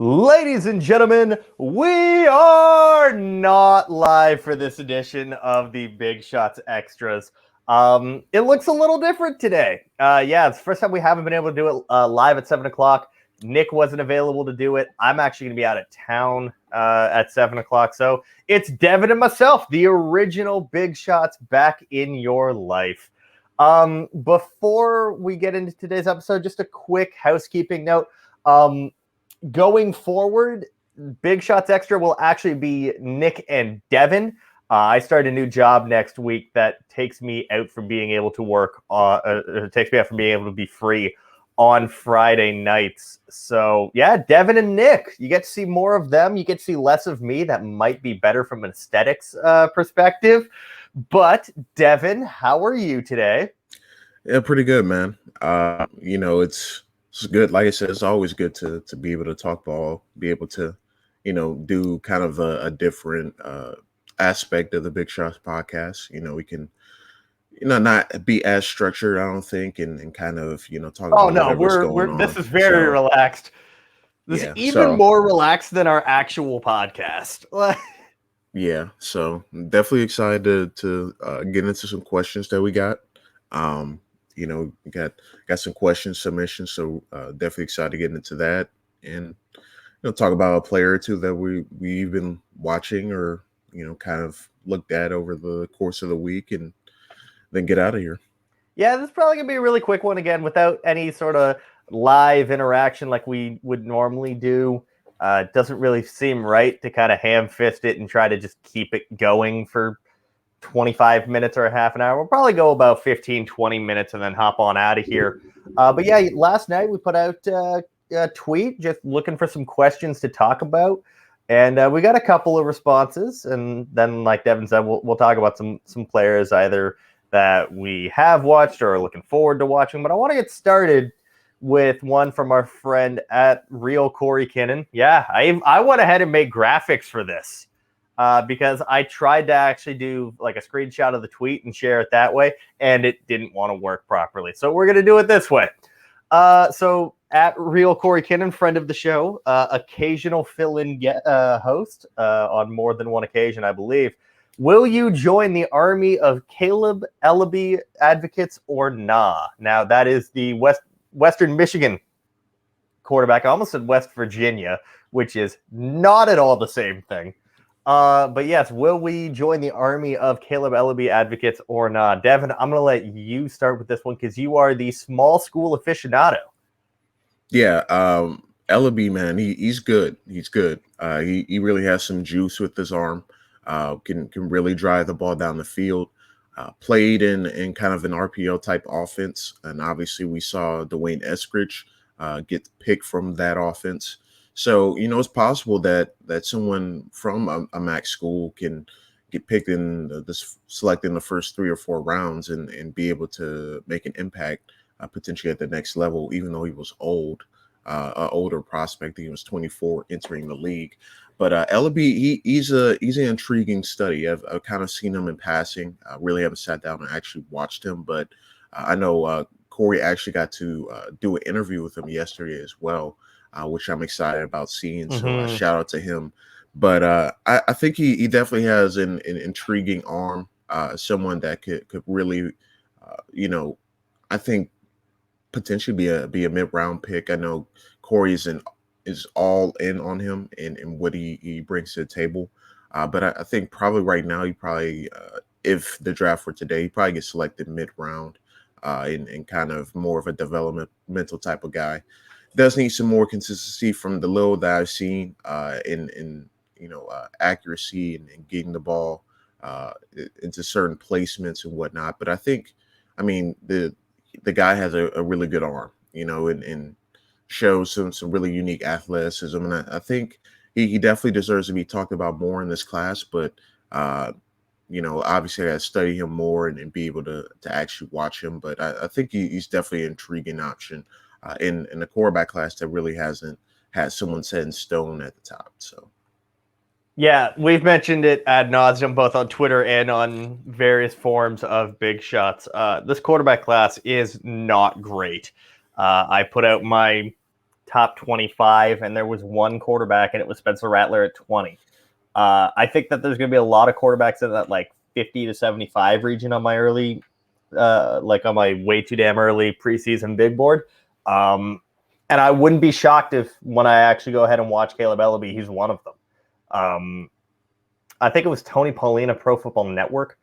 Ladies and gentlemen, we are not live for this edition of the Big Shots Extras. It looks a little different today. It's the first time we haven't been able to do it live at 7 o'clock. Nick wasn't available to do it. I'm actually going to be out of town at 7 o'clock. So it's Devin and myself, the original Big Shots, back in your life. Before we get into today's episode, just a quick housekeeping note. Going forward, Big Shots Extra will actually be Nick and Devin. I start a new job next week that takes me out from being able to work. Takes me out from being able to be free on Friday nights. So yeah, Devin and Nick, you get to see more of them. You get to see less of me. That might be better from an aesthetics perspective. But Devin, how are you today? Yeah, pretty good, man. It's good. Like I said, it's always good to be able to talk ball, be able to, do kind of a different aspect of the Big Shots podcast. We can, not be as structured, I don't think, and kind of, talk Oh about no, whatever's going we're on. this is very relaxed. This is even more relaxed than our actual podcast. Yeah, so I'm definitely excited to get into some questions that we got. We got some question submissions, so definitely excited to get into that and talk about a player or two that we've been watching or kind of looked at over the course of the week, and then get out of here. Yeah, this is probably gonna be a really quick one again, without any sort of live interaction like we would normally do. It doesn't really seem right to kind of ham fist it and try to just keep it going for 25 minutes or a half an hour. We'll probably go about 15, 20 minutes and then hop on out of here. But yeah, last night we put out a tweet just looking for some questions to talk about. And we got a couple of responses. And then, like Devin said, we'll talk about some players either that we have watched or are looking forward to watching. But I want to get started with one from our friend at Real Corey Kinnan. Yeah, I went ahead and made graphics for this. Because I tried to actually do like a screenshot of the tweet and share it that way, and it didn't want to work properly. So we're going to do it this way. So at Real Corey Kinnan, friend of the show, occasional fill-in host on more than one occasion, I believe. Will you join the army of Caleb Ellaby advocates or nah? Now, that is the Western Michigan quarterback. I almost said West Virginia, which is not at all the same thing. But yes, will we join the army of Caleb Ellaby advocates or not? Devin, I'm going to let you start with this one because you are the small school aficionado. Yeah, Ellaby, man, he's good. He's good. He really has some juice with his arm. Can really drive the ball down the field. Played in kind of an RPO type offense, and obviously we saw Dwayne Eskridge get picked from that offense. So, it's possible that someone from a MAC school can get picked selected in the first 3 or 4 rounds and be able to make an impact potentially at the next level, even though he was old, an older prospect. He was 24 entering the league. But Ellaby, he's an intriguing study. I've kind of seen him in passing. I really haven't sat down and actually watched him, but I know Corey actually got to do an interview with him yesterday as well. Which I'm excited about seeing. So shout out to him. But I think he definitely has an intriguing arm. Someone that could really, I think potentially be a mid-round pick. I know Corey is all in on him and what he brings to the table. But I think probably right now if the draft were today, he probably gets selected mid-round and kind of more of a developmental type of guy. Does need some more consistency from the little that I've seen in accuracy and getting the ball into certain placements and whatnot. But I think, the guy has a really good arm, and shows some really unique athleticism. And I think he definitely deserves to be talked about more in this class. But obviously I got to study him more and be able to actually watch him. But I think he's definitely an intriguing option. In the quarterback class that really hasn't had someone set in stone at the top. So, yeah, we've mentioned it ad nauseum both on Twitter and on various forms of Big Shots. This quarterback class is not great. I put out my top 25, and there was one quarterback, and it was Spencer Rattler at 20. I think that there's going to be a lot of quarterbacks in that like 50 to 75 region on my early, like on my way too damn early preseason big board. And I wouldn't be shocked if when I actually go ahead and watch Caleb Ellaby, he's one of them. I think it was Tony Paulina, Pro Football Network,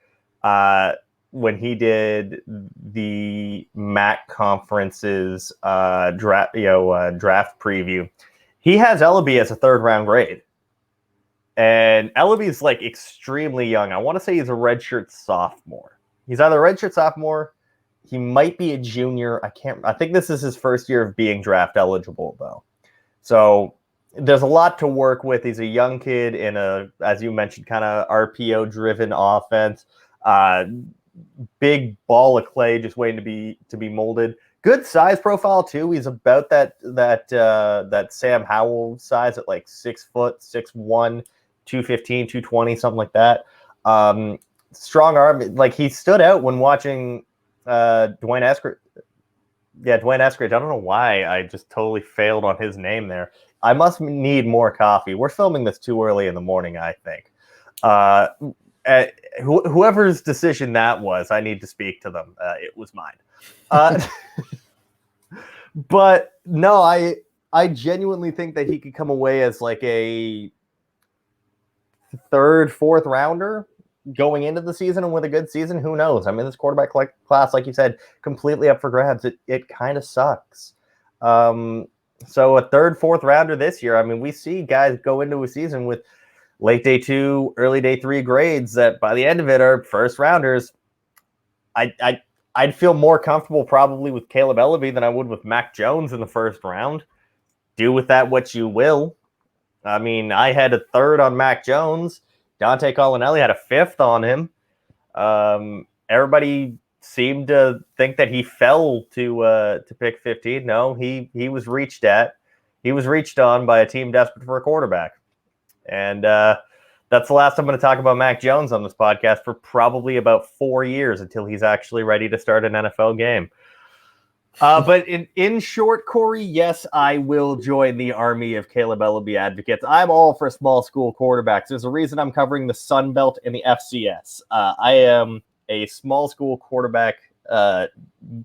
when he did the MAC conference's draft preview. He has Ellaby as a 3rd round grade. And Ellaby's like extremely young. I want to say he's a redshirt sophomore. He's either a redshirt sophomore. He might be a junior. I think this is his first year of being draft eligible, though. So there's a lot to work with. He's a young kid in a, as you mentioned, kind of RPO-driven offense. Big ball of clay just waiting to be molded. Good size profile, too. He's about that Sam Howell size at like 6 foot, 6'1", 215, 220, something like that. Strong arm. Like, he stood out when watching Dwayne Eskridge. Yeah, Dwayne Eskridge. I don't know why I just totally failed on his name there. I must need more coffee. We're filming this too early in the morning, I think. Whoever's decision that was, I need to speak to them. It was mine. But no, I genuinely think that he could come away as like a 3rd, 4th rounder going into the season, and with a good season, who knows? I mean, this quarterback class, like you said, completely up for grabs. It kind of sucks. So a 3rd, 4th rounder this year. I mean, we see guys go into a season with late day 2, early day 3 grades that by the end of it are 1st rounders. I'd feel more comfortable probably with Caleb Ellaby than I would with Mac Jones in the 1st round. Do with that what you will. I mean, I had a 3rd on Mac Jones. Dante Collinelli had a 5th on him. Everybody seemed to think that he fell to pick 15. No, he was reached at. He was reached on by a team desperate for a quarterback. And that's the last I'm going to talk about Mac Jones on this podcast for probably about 4 years until he's actually ready to start an NFL game. But in short, Corey, yes, I will join the army of Caleb Ellaby advocates. I'm all for small school quarterbacks. There's a reason I'm covering the Sun Belt and the FCS. I am a small school quarterback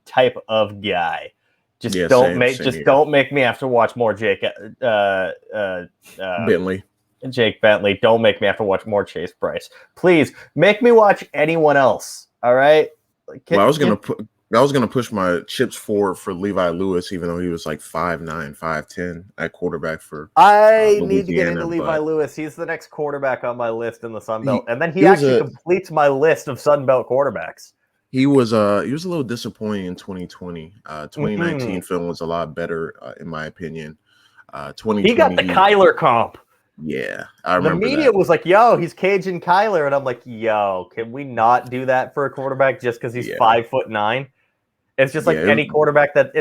type of guy. Don't make me have to watch more Jake Bentley. Jake Bentley. Don't make me have to watch more Chase Bryce. Please make me watch anyone else. All right. I was gonna push my chips forward for Levi Lewis, even though he was like 5'9", 5'10" at quarterback for. I need to get into Levi Lewis. He's the next quarterback on my list in the Sun Belt, and then he actually completes my list of Sun Belt quarterbacks. He was a little disappointing in 2020. 2019 film was a lot better, in my opinion. 2020 he got the Kyler comp. Yeah, I remember. The media was like, "Yo, he's Cajun Kyler," and I'm like, "Yo, can we not do that for a quarterback just because he's 5'9"? It's just like any quarterback that's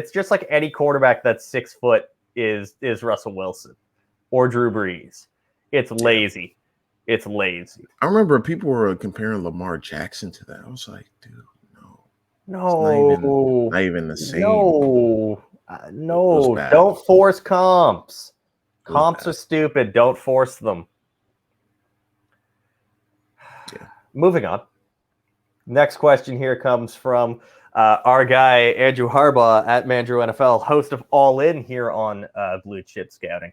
6 foot is Russell Wilson or Drew Brees. It's lazy. It's lazy. I remember people were comparing Lamar Jackson to that. I was like, dude, no, not even the same. No, don't force comps. Comps are stupid. Don't force them. Yeah. Moving on. Next question here comes from our guy, Andrew Harbaugh at Mandrew NFL, host of All In here on Blue Chip Scouting.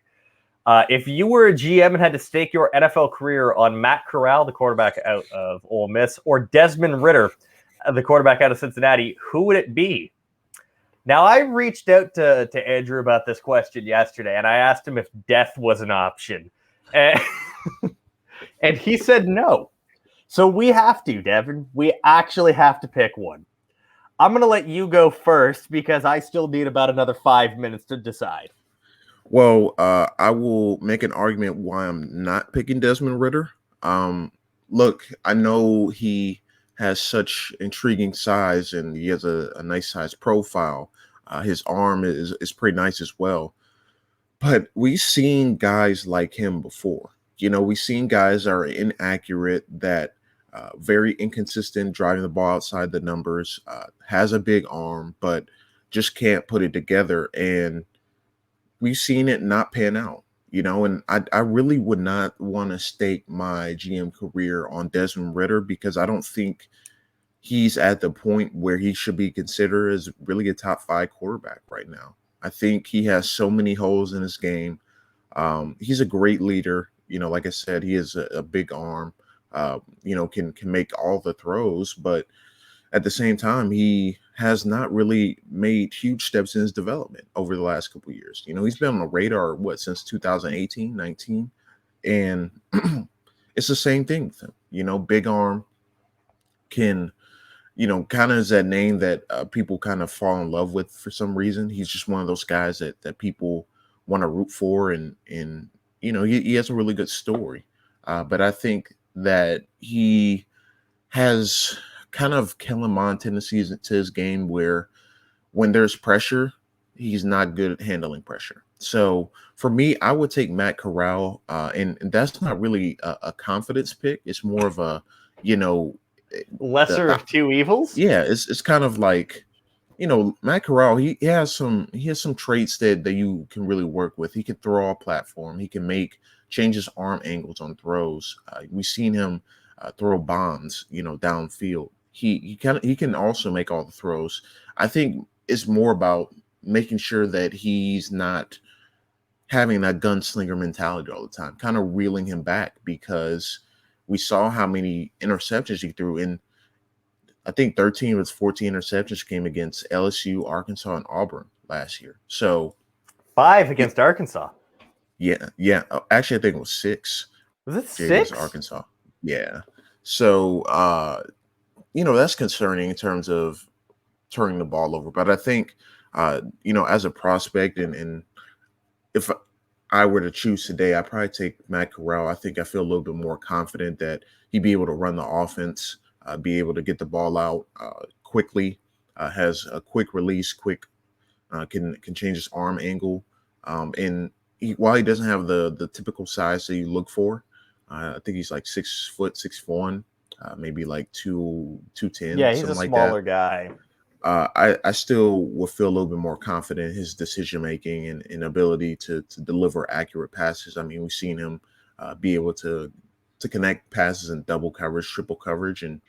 If you were a GM and had to stake your NFL career on Matt Corral, the quarterback out of Ole Miss, or Desmond Ridder, the quarterback out of Cincinnati, who would it be? Now, I reached out to Andrew about this question yesterday, and I asked him if death was an option. And he said no. So we have to, Devin. We actually have to pick one. I'm going to let you go first because I still need about another 5 minutes to decide. Well, I will make an argument why I'm not picking Desmond Ridder. Look, I know he has such intriguing size and he has a nice size profile. His arm is pretty nice as well. But we've seen guys like him before. You know, we've seen guys that are inaccurate, that very inconsistent, driving the ball outside the numbers, has a big arm, but just can't put it together. And we've seen it not pan out, and I really would not want to stake my GM career on Desmond Ritter because I don't think he's at the point where he should be considered as really a top 5 quarterback right now. I think he has so many holes in his game. He's a great leader. Like I said, he has a big arm. Can make all the throws, but at the same time, he has not really made huge steps in his development over the last couple of years. He's been on the radar since 2018, 19, and it's the same thing with him. Big arm can kind of is that name that people kind of fall in love with for some reason. He's just one of those guys that people want to root for, and he has a really good story. But I think that he has kind of Kellen Mond tendencies to his game where when there's pressure, he's not good at handling pressure. So for me, I would take Matt Corral, and that's not really a confidence pick. It's more of a, lesser of two evils. Yeah, it's kind of like, Matt Corral. He has some traits that you can really work with. He can throw a platform. He can change his arm angles on throws. We've seen him throw bombs, downfield. He can also make all the throws. I think it's more about making sure that he's not having that gunslinger mentality all the time, kind of reeling him back, because we saw how many interceptions he threw in. I think 13 of his 14 interceptions came against LSU, Arkansas, and Auburn last year. So 5 against Arkansas. Yeah. Actually, I think it was 6. Was it 6? Arkansas. Yeah. So, that's concerning in terms of turning the ball over. But I think, as a prospect, and if I were to choose today, I'd probably take Matt Corral. I think I feel a little bit more confident that he'd be able to run the offense, be able to get the ball out quickly, has a quick release, can change his arm angle. And while he doesn't have the typical size that you look for, I think he's like 6 foot, 6'1", maybe like 210. Yeah, he's a smaller guy. I still would feel a little bit more confident in his decision making and ability to deliver accurate passes. I mean, we've seen him be able to connect passes in double coverage, triple coverage, and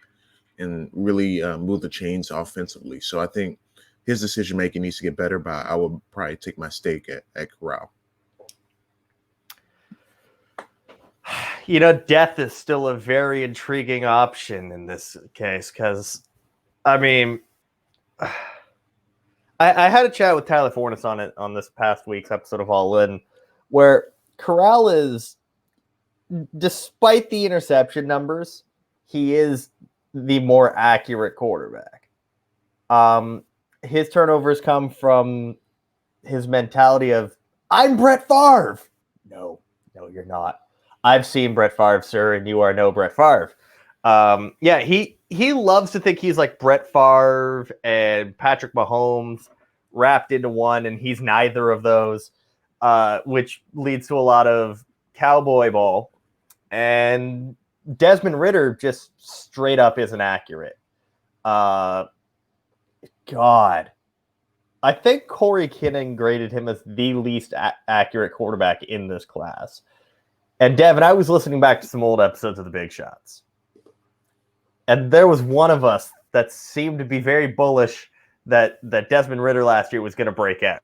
really move the chains offensively. So I think his decision making needs to get better, but I would probably take my stake at Corral. Death is still a very intriguing option in this case because, I mean, I had a chat with Tyler Fornes on it on this past week's episode of All In, where Corral is, despite the interception numbers, he is the more accurate quarterback. His turnovers come from his mentality of, I'm Brett Favre. No, you're not. I've seen Brett Favre, sir, and you are no Brett Favre. He loves to think he's like Brett Favre and Patrick Mahomes wrapped into one, and he's neither of those, which leads to a lot of cowboy ball. And Desmond Ritter just straight up isn't accurate. God. I think Corey Kinning graded him as the least accurate quarterback in this class. And Devin, I was listening back to some old episodes of the Big Shots. And there was one of us that seemed to be very bullish that Desmond Ritter last year was going to break out.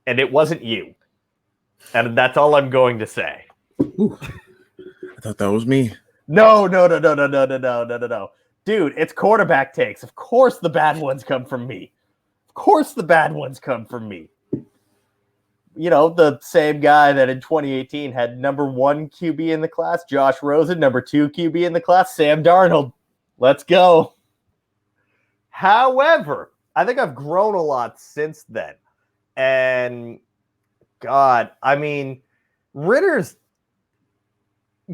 And it wasn't you. And that's all I'm going to say. Ooh, I thought that was me. No. Dude, it's quarterback takes. Of course the bad ones come from me. The same guy that in 2018 had number 1 QB in the class, Josh Rosen, number 2 QB in the class, Sam Darnold. Let's go. However, I think I've grown a lot since then. And God, I mean, Ritter's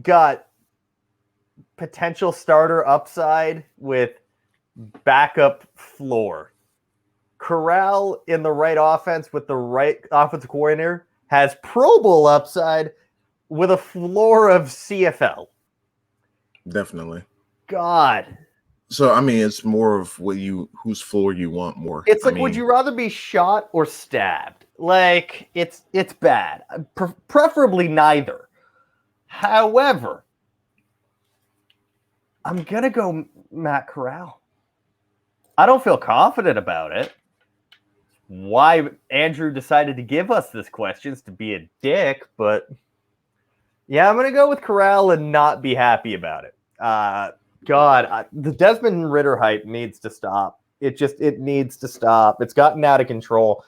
got potential starter upside with backup floor. Corral in the right offense with the right offensive coordinator has Pro Bowl upside with a floor of CFL. Definitely. God. So, I mean, it's more of whose floor you want more. It's like, would you rather be shot or stabbed? Like it's bad. Preferably neither. However, I'm gonna go Matt Corral. I don't feel confident about it. Why Andrew decided to give us this question is to be a dick, but yeah, I'm gonna go with Corral and not be happy about it. The Desmond Ritter hype needs to stop. It needs to stop. It's gotten out of control.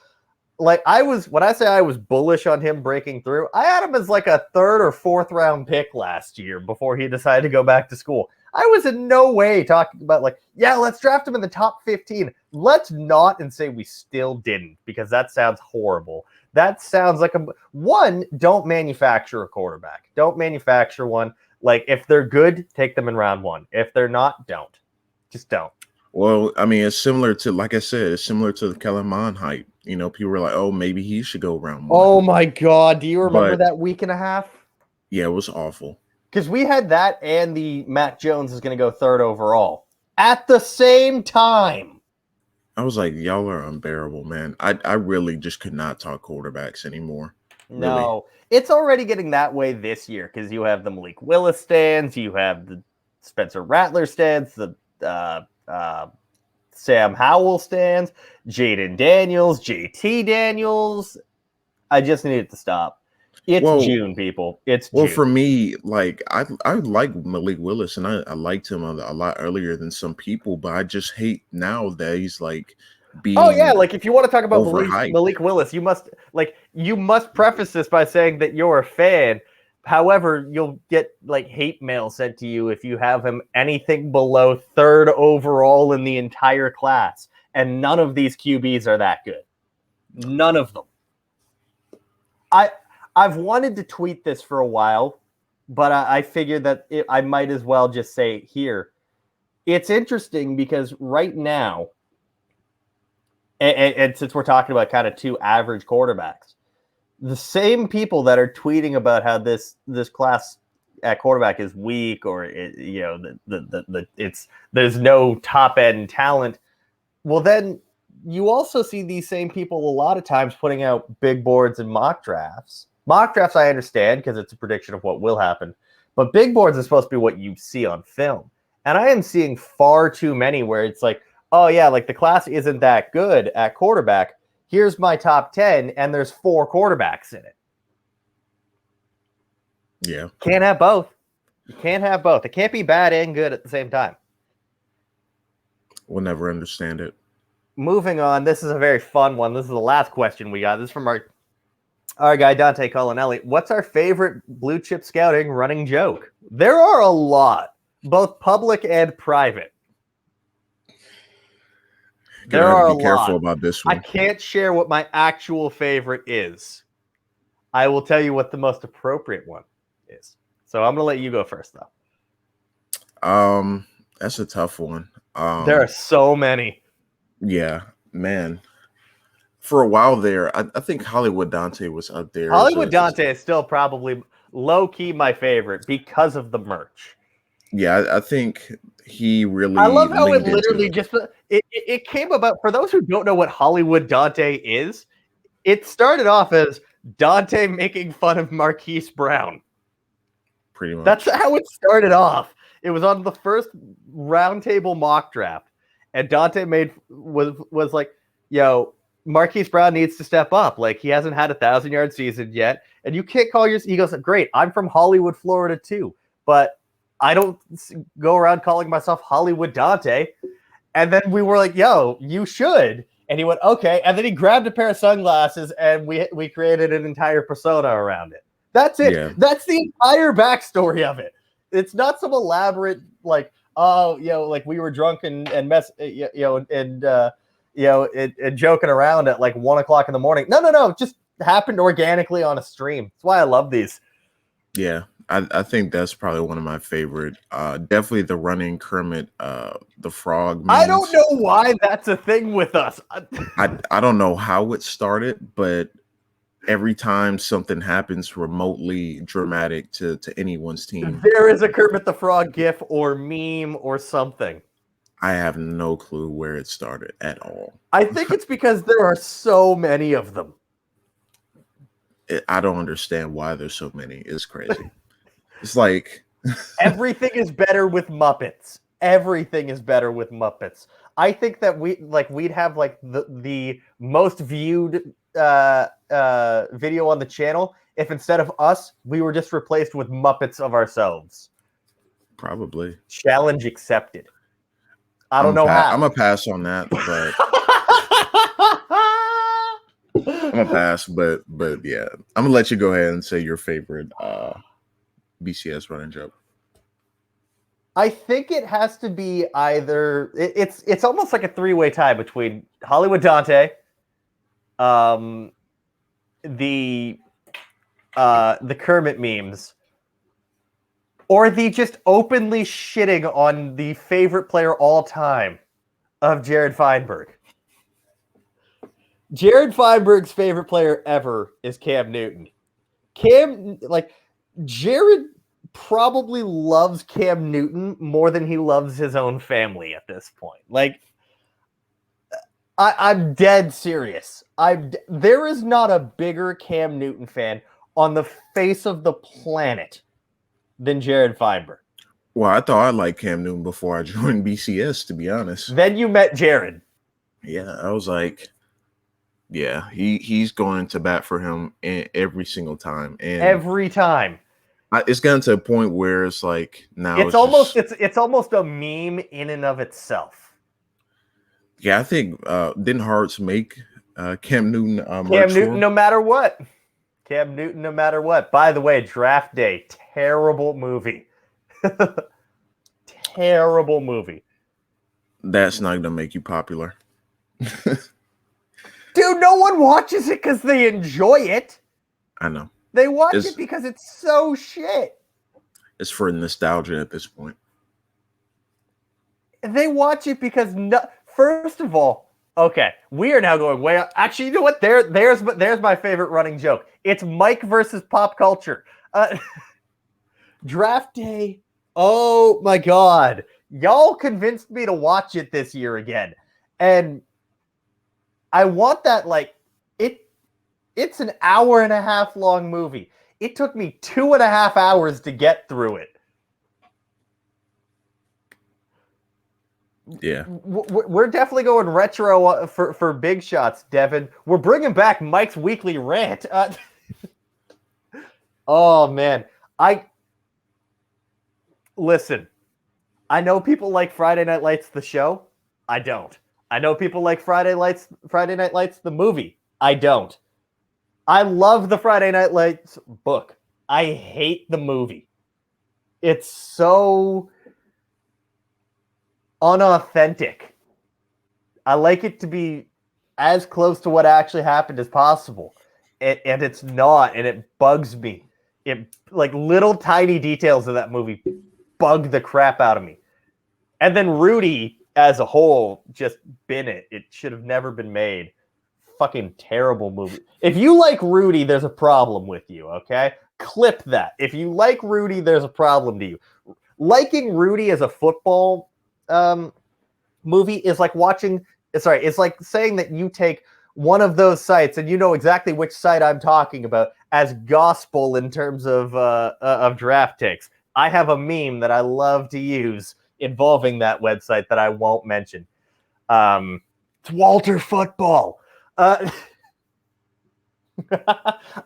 Like when I say I was bullish on him breaking through, I had him as like a third or fourth round pick last year before he decided to go back to school. I was in no way talking about like, yeah, let's draft him in the top 15. Let's not and say we still didn't, because that sounds horrible. That sounds like don't manufacture a quarterback. Don't manufacture one. Like if they're good, take them in round 1. If they're not, don't. Just don't. Well, I mean, it's similar to, like I said, it's similar to the Kellen Mond hype. You know, people were like, "Oh, maybe he should go round 1." Oh my God, do you remember that week and a half? Yeah, it was awful. Because we had that and the Matt Jones is going to go 3rd overall at the same time. I was like, y'all are unbearable, man. I really just could not talk quarterbacks anymore. No, really. It's already getting that way this year because you have the Malik Willis stands, you have the Spencer Rattler stands, the Sam Howell stands, Jaden Daniels, JT Daniels. I just need it to stop. It's June, people. It's June. For me, like I like Malik Willis, and I liked him a lot earlier than some people, but I just hate now that he's like being. Oh yeah, like if you want to talk about Malik Willis, you must preface this by saying that you're a fan. However, you'll get like hate mail sent to you if you have him anything below 3rd overall in the entire class. And none of these QBs are that good. None of them. I've wanted to tweet this for a while, but I figured that I might as well just say here. It's interesting because right now, and since we're talking about kind of 2 average quarterbacks, the same people that are tweeting about how this class at quarterback is weak, or there's no top end talent. Well, then you also see these same people a lot of times putting out big boards and mock drafts. Mock drafts I understand because it's a prediction of what will happen, but big boards is supposed to be what you see on film. And I am seeing far too many where it's like, oh yeah, like the class isn't that good at quarterback. Here's my top 10, and there's 4 quarterbacks in it. Yeah. Can't have both. You can't have both. It can't be bad and good at the same time. We'll never understand it. Moving on. This is a very fun one. This is the last question we got. This is from our guy, Dante Colinelli. What's our favorite blue chip scouting running joke? There are a lot, both public and private. There are be careful about this one. I can't share what my actual favorite is. I will tell you what the most appropriate one is. So I'm going to let you go first, though. That's a tough one. There are so many. Yeah, man. For a while there, I think Hollywood Dante was up there. Hollywood Dante is still probably low-key my favorite because of the merch. Yeah, I think he really. I love how it literally it came about. For those who don't know what Hollywood Dante is, it started off as Dante making fun of Marquise Brown. Pretty much. That's how it started off. It was on the first roundtable mock draft, and Dante was like, "Yo, Marquise Brown needs to step up. Like he hasn't had 1,000-yard season yet, and you can't call yours." He goes, "Great, I'm from Hollywood, Florida too, but I don't go around calling myself Hollywood Dante." And then we were like, "Yo, you should." And he went, "Okay." And then he grabbed a pair of sunglasses, and we created an entire persona around it. That's it. Yeah. That's the entire backstory of it. It's not some elaborate like, oh, like we were drunk and joking around at like 1 o'clock in the morning. No. It just happened organically on a stream. That's why I love these. Yeah. I think that's probably one of my favorite. Definitely the running Kermit, the frog. Memes. I don't know why that's a thing with us. I don't know how it started, but every time something happens remotely dramatic to anyone's team, there is a Kermit the Frog gif or meme or something. I have no clue where it started at all. I think it's because there are so many of them. I don't understand why there's so many. It's crazy. It's like Everything is better with Muppets. Everything is better with Muppets. I think that we'd have like the most viewed video on the channel if instead of us, we were just replaced with Muppets of ourselves. probably. Challenge accepted. I don't know I'm how. gonna pass on that, but I'm gonna pass. But yeah, I'm gonna let you go ahead and say your favorite BCS running joke. I think it has to be either it's almost like a three-way tie between Hollywood Dante, the Kermit memes, or the just openly shitting on the favorite player all time of Jared Feinberg. Jared Feinberg's favorite player ever is Cam Newton. Jared probably loves Cam Newton more than he loves his own family at this point. Like, I'm dead serious. There is not a bigger Cam Newton fan on the face of the planet than Jared Feinberg. Well, I thought I liked Cam Newton before I joined BCS, to be honest. Then you met Jared. Yeah, I was like, yeah, he's going to bat for him every single time, and Every time. It's gotten to a point where it's like now it's almost a meme in and of itself. Yeah, I think didn't Hearts make Cam Newton Cam Newton no matter what. Cam Newton no matter what. By the way, Draft Day, terrible movie. Terrible movie. That's not gonna make you popular. Dude, no one watches it because they enjoy it. I know. They watch it because it's so shit. It's for nostalgia at this point. They watch it because first of all, okay, we are now going way up. Actually, you know what? There's my favorite running joke. It's Mike versus pop culture. Draft Day. Oh my God. Y'all convinced me to watch it this year again. And I want that, like, it's an hour and a half long movie. It took me 2.5 hours to get through it. Yeah. We're definitely going retro for big shots, Devin. We're bringing back Mike's weekly rant. Oh, man. Listen, I know people like Friday Night Lights, the show. I don't. I know people like Friday Night Lights, the movie. I don't. I love the Friday Night Lights book. I hate the movie. It's so unauthentic. I like it to be as close to what actually happened as possible. And it's not, and it bugs me. Like, little tiny details of that movie bug the crap out of me. And then Rudy, as a whole, just bin it. It should have never been made. Fucking terrible movie. If you like Rudy, there's a problem with you, okay? Clip that. If you like Rudy, there's a problem to you. Liking Rudy as a football movie is like it's like saying that you take one of those sites, and you know exactly which site I'm talking about, as gospel in terms of draft takes. I have a meme that I love to use involving that website that I won't mention. It's Walter Football. I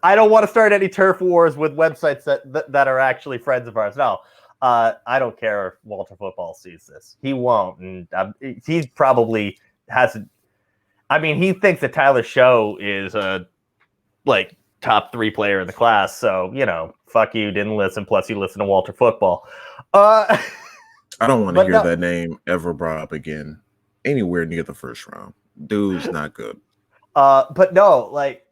don't want to start any turf wars with websites that are actually friends of ours. No, I don't care if Walter Football sees this. He won't, and he probably hasn't. I mean, he thinks that Tyler Show is a top 3 player in the class. So, fuck you, didn't listen. Plus, you listen to Walter Football. I don't want to hear that name ever brought up again anywhere near the first round. Dude's not good. But no, like,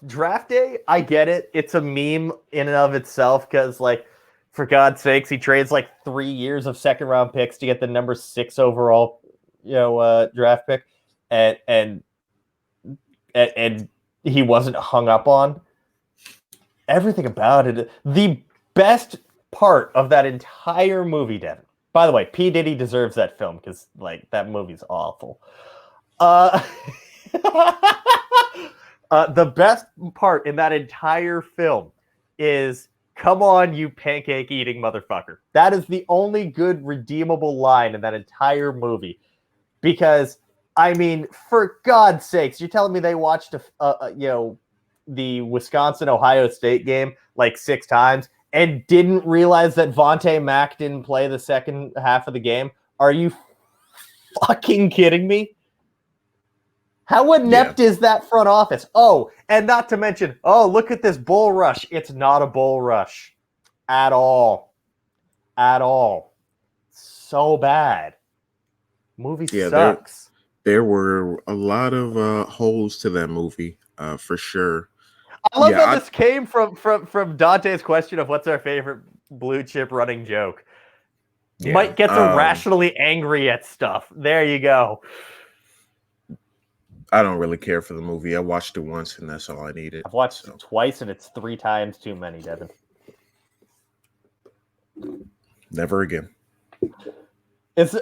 Draft Day, I get it. It's a meme in and of itself because, like, for God's sakes, he trades like 3 years of second round picks to get the number 6 overall, draft pick, and he wasn't hung up on. Everything about it. The best part of that entire movie, Devin. By the way, P. Diddy deserves that film because, like, that movie's awful. The best part in that entire film is, "Come on, you pancake eating motherfucker." That is the only good redeemable line in that entire movie. Because, I mean, for God's sakes, you're telling me they watched the Wisconsin-Ohio State game like 6 times and didn't realize that Vontae Mack didn't play the second half of the game? Are you fucking kidding me? How inept is that front office? Oh, and not to mention, oh, look at this bull rush. It's not a bull rush at all. At all. So bad. Movie sucks. There were a lot of holes to that movie, for sure. I love that this came from Dante's question of what's our favorite blue chip running joke. Mike gets irrationally angry at stuff. There you go. I don't really care for the movie. I watched it once, and that's all I needed. I've watched it twice, and it's 3 times too many, Devin. Never again. Is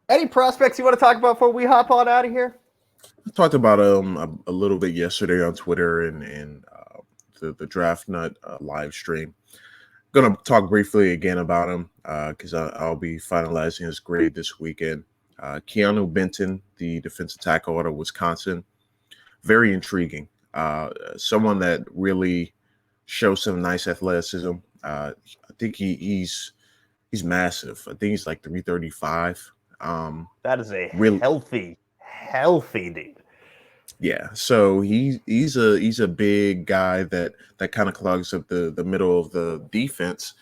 any prospects you want to talk about before we hop on out of here? I talked about a little bit yesterday on Twitter and the Draft Nut live stream. Gonna talk briefly again about him because I'll be finalizing his grade this weekend. Keanu Benton, the defensive tackle out of Wisconsin, very intriguing. Someone that really shows some nice athleticism. I think he's massive. I think he's like 335. That is a really healthy dude. Yeah, so he's a big guy that kind of clogs up the middle of the defense.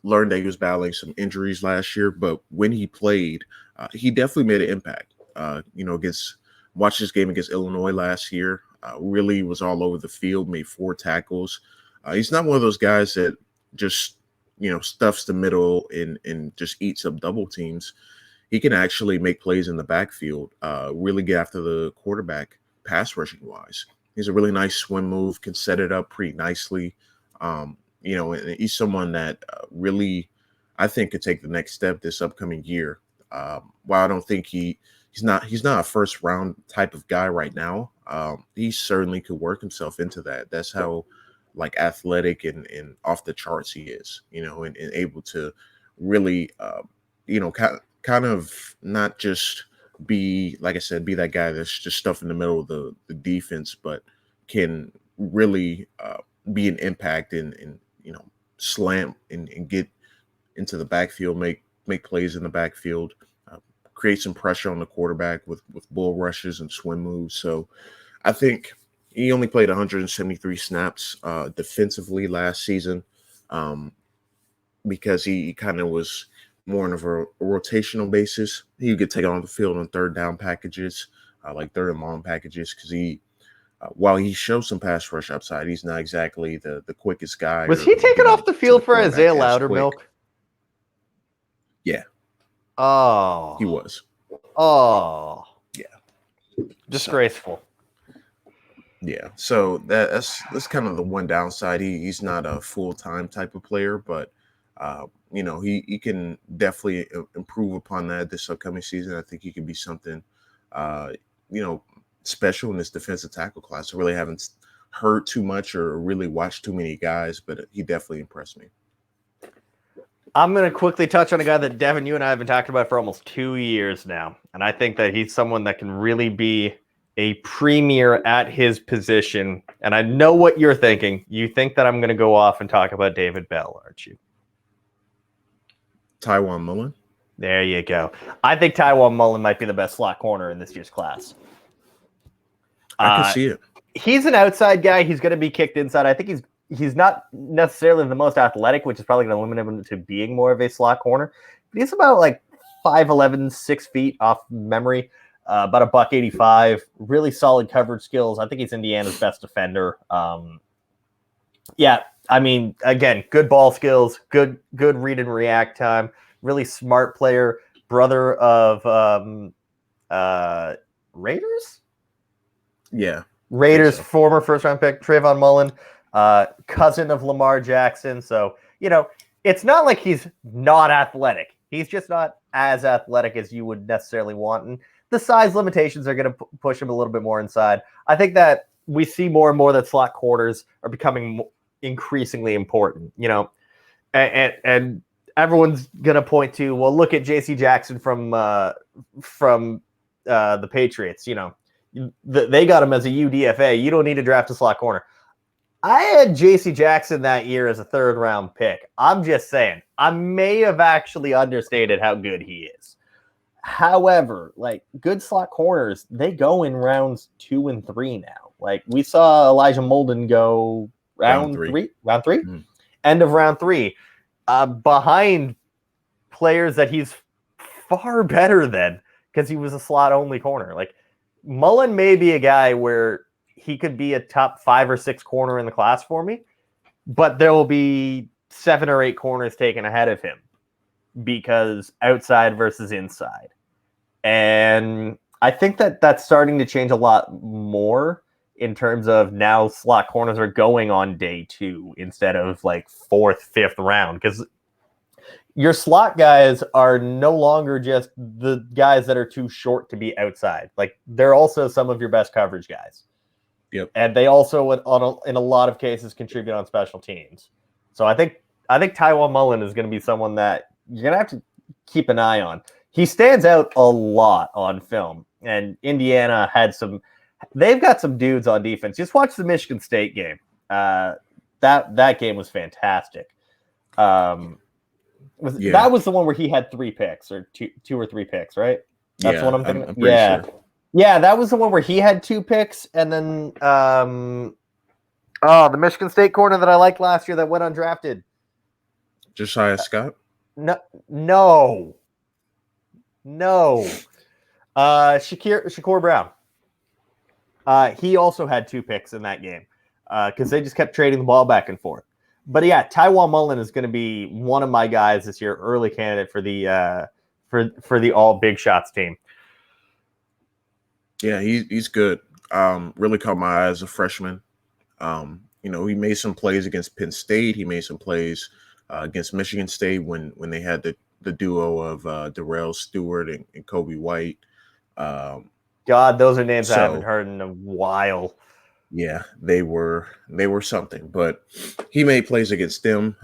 Learned that he was battling some injuries last year, but when he played, he definitely made an impact. Watched this game against Illinois last year. Really was all over the field, made 4 tackles. He's not one of those guys that just stuffs the middle and just eats up double teams. He can actually make plays in the backfield, really get after the quarterback pass rushing wise. He's a really nice swim move, can set it up pretty nicely. And he's someone that really, I think, could take the next step this upcoming year. While I don't think he's not a first round type of guy right now, he certainly could work himself into that. That's how athletic and off the charts he is, and able to really, kind of not just be, like I said, be that guy that's just stuff in the middle of the defense, but can really be an impact and slam and get into the backfield, make plays in the backfield, create some pressure on the quarterback with bull rushes and swim moves. So I think he only played 173 snaps defensively last season because he kind of was more on a rotational basis. He would get taken on the field on third down packages, like third and long packages, because while he shows some pass rush upside, he's not exactly the quickest guy. Was he taken off the field for Isaiah Loudermilk? Yeah. Oh. He was. Oh. Yeah. Disgraceful. Yeah. So that's kind of the one downside. He's not a full-time type of player, but he can definitely improve upon that this upcoming season. I think he could be something, special in this defensive tackle class. I really haven't heard too much or really watched too many guys, but he definitely impressed me. I'm going to quickly touch on a guy that Devin, you and I have been talking about for almost 2 years now. And I think that he's someone that can really be a premier at his position. And I know what you're thinking. You think that I'm going to go off and talk about David Bell, aren't you? Tywone Mullen. There you go. I think Tywone Mullen might be the best slot corner in this year's class. I can see it. He's an outside guy. He's going to be kicked inside. I think he's not necessarily the most athletic, which is probably going to limit him to being more of a slot corner. But he's about 5'11", 6 feet off memory, about $185. Really solid coverage skills. I think he's Indiana's best defender. Yeah, I mean, again, good ball skills, good read and react time. Really smart player. Brother of Raiders. Yeah. Raiders former first-round pick, Trayvon Mullen, cousin of Lamar Jackson. So, it's not like he's not athletic. He's just not as athletic as you would necessarily want. And the size limitations are going to push him a little bit more inside. I think that we see more and more that slot corners are becoming increasingly important, and everyone's going to point to, well, look at J.C. Jackson from the Patriots. They got him as a UDFA. You don't need to draft a slot corner. I had J.C. Jackson that year as a 3rd round pick. I'm just saying, I may have actually understated how good he is. However, like, good slot corners, they go in rounds 2 and 3 now. Like, we saw Elijah Molden go round three, Mm-hmm. End of round 3, behind players that he's far better than, because he was a slot only corner. Like, Mullen may be a guy where he could be a top 5 or 6 corner in the class for me, but there will be 7 or 8 corners taken ahead of him because outside versus inside. And I think that that's starting to change a lot more in terms of now slot corners are going on day 2 instead of like 4th, 5th round, because your slot guys are no longer just the guys that are too short to be outside. Like, they're also some of your best coverage guys. Yep. And they also, in a lot of cases, contribute on special teams. So I think Tywone Mullen is going to be someone that you're going to have to keep an eye on. He stands out a lot on film, and Indiana they've got some dudes on defense. Just watch the Michigan State game. That game was fantastic. That was the one where he had 3 picks, or two or 3 picks, right? That's what I'm thinking. I'm pretty sure. Yeah, that was the one where he had 2 picks, and then the Michigan State corner that I liked last year that went undrafted. Josiah Scott? No. Shakur Brown. He also had 2 picks in that game because they just kept trading the ball back and forth. But yeah, Tywone Mullen is going to be one of my guys this year, early candidate for the for the all big shots team. Yeah, he's good. Really caught my eye as a freshman. He made some plays against Penn State. He made some plays against Michigan State when they had the duo of Darrell Stewart and Kobe White. God, those are names I haven't heard in a while. Yeah, they were something, but he made plays against them.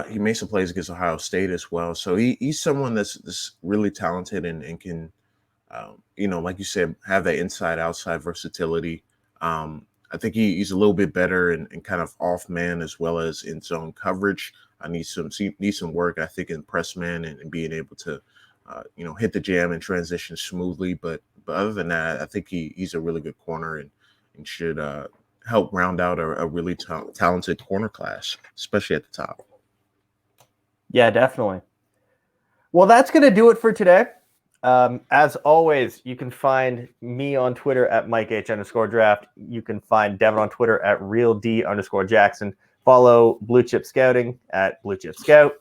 He made some plays against Ohio State as well. So he's someone that's really talented and can, like you said, have that inside-outside versatility. I think he's a little bit better in kind of off man as well as in zone coverage. I need some work, I think, in press man and being able to, hit the jam and transition smoothly. But other than that, I think he's a really good corner and should help round out a really talented corner class, especially at the top. Yeah, definitely. Well, that's going to do it for today. As always, you can find me on Twitter at MikeH_draft. You can find Devin on Twitter at RealD_Jackson. Follow Blue Chip Scouting at Blue Chip Scout.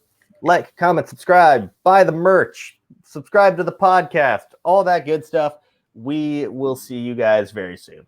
Like, comment, subscribe, buy the merch, subscribe to the podcast, all that good stuff. We will see you guys very soon.